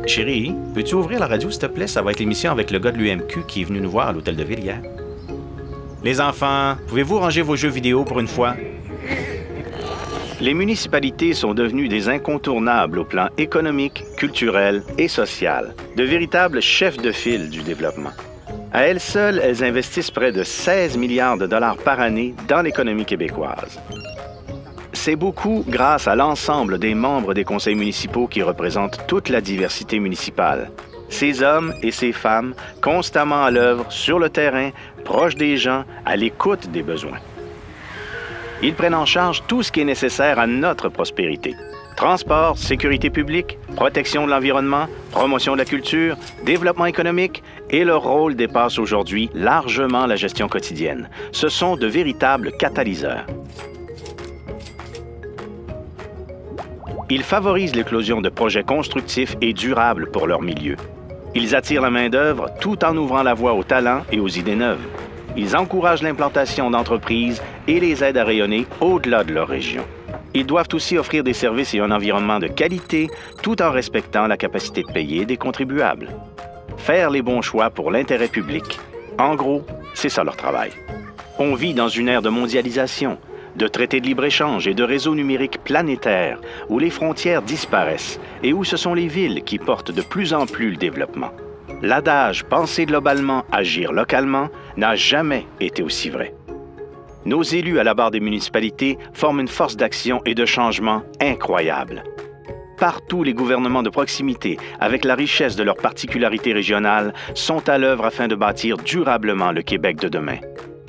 Chérie, peux-tu ouvrir la radio, s'il te plaît? Ça va être l'émission avec le gars de l'UMQ qui est venu nous voir à l'Hôtel de Ville hier. Les enfants, pouvez-vous ranger vos jeux vidéo pour une fois? Les municipalités sont devenues des incontournables au plan économique, culturel et social, de véritables chefs de file du développement. À elles seules, elles investissent près de 16 milliards de dollars par année dans l'économie québécoise. C'est beaucoup grâce à l'ensemble des membres des conseils municipaux qui représentent toute la diversité municipale. Ces hommes et ces femmes constamment à l'œuvre, sur le terrain, proches des gens, à l'écoute des besoins. Ils prennent en charge tout ce qui est nécessaire à notre prospérité. Transport, sécurité publique, protection de l'environnement, promotion de la culture, développement économique, et leur rôle dépasse aujourd'hui largement la gestion quotidienne. Ce sont de véritables catalyseurs. Ils favorisent l'éclosion de projets constructifs et durables pour leur milieu. Ils attirent la main-d'œuvre tout en ouvrant la voie aux talents et aux idées neuves. Ils encouragent l'implantation d'entreprises et les aident à rayonner au-delà de leur région. Ils doivent aussi offrir des services et un environnement de qualité tout en respectant la capacité de payer des contribuables. Faire les bons choix pour l'intérêt public. En gros, c'est ça leur travail. On vit dans une ère de mondialisation, de traités de libre-échange et de réseaux numériques planétaires où les frontières disparaissent et où ce sont les villes qui portent de plus en plus le développement. L'adage « penser globalement, agir localement » n'a jamais été aussi vrai. Nos élus à la barre des municipalités forment une force d'action et de changement incroyable. Partout, les gouvernements de proximité, avec la richesse de leurs particularités régionales, sont à l'œuvre afin de bâtir durablement le Québec de demain.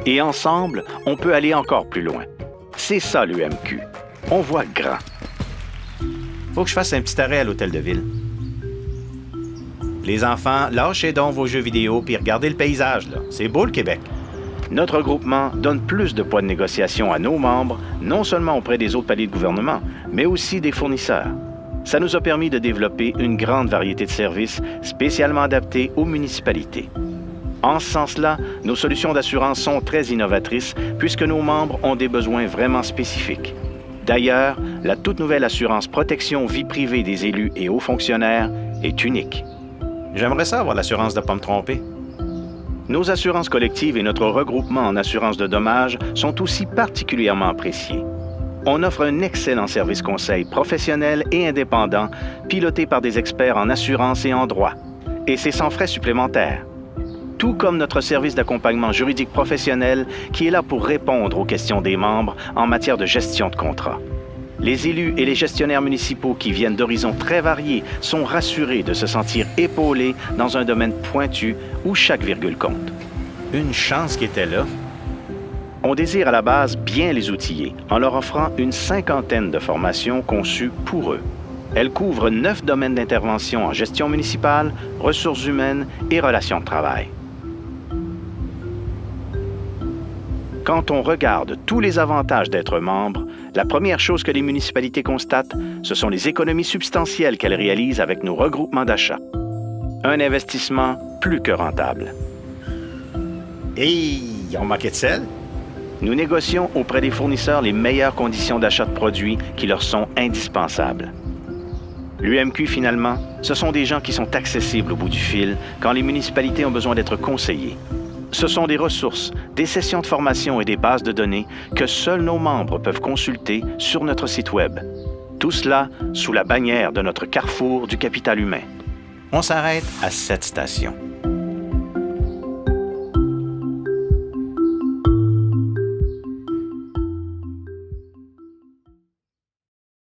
Et ensemble, on peut aller encore plus loin. C'est ça l'UMQ. On voit grand. Faut que je fasse un petit arrêt à l'Hôtel de Ville. Les enfants, lâchez donc vos jeux vidéo puis regardez le paysage, là. C'est beau, le Québec. Notre regroupement donne plus de poids de négociation à nos membres, non seulement auprès des autres paliers de gouvernement, mais aussi des fournisseurs. Ça nous a permis de développer une grande variété de services spécialement adaptés aux municipalités. En ce sens-là, nos solutions d'assurance sont très innovatrices puisque nos membres ont des besoins vraiment spécifiques. D'ailleurs, la toute nouvelle assurance protection vie privée des élus et hauts fonctionnaires est unique. J'aimerais ça avoir l'assurance de ne pas me tromper. Nos assurances collectives et notre regroupement en assurance de dommages sont aussi particulièrement appréciés. On offre un excellent service conseil professionnel et indépendant, piloté par des experts en assurance et en droit. Et c'est sans frais supplémentaires. Tout comme notre service d'accompagnement juridique professionnel qui est là pour répondre aux questions des membres en matière de gestion de contrat. Les élus et les gestionnaires municipaux qui viennent d'horizons très variés sont rassurés de se sentir épaulés dans un domaine pointu où chaque virgule compte. Une chance qui était là. On désire à la base bien les outiller en leur offrant une 50aine de formations conçues pour eux. Elles couvrent 9 domaines d'intervention en gestion municipale, ressources humaines et relations de travail. Quand on regarde tous les avantages d'être membre, la première chose que les municipalités constatent, ce sont les économies substantielles qu'elles réalisent avec nos regroupements d'achat. Un investissement plus que rentable. Hey, on manquait de sel? Nous négocions auprès des fournisseurs les meilleures conditions d'achat de produits qui leur sont indispensables. L'UMQ, finalement, ce sont des gens qui sont accessibles au bout du fil quand les municipalités ont besoin d'être conseillées. Ce sont des ressources, des sessions de formation et des bases de données que seuls nos membres peuvent consulter sur notre site Web. Tout cela sous la bannière de notre carrefour du capital humain. On s'arrête à 7 stations.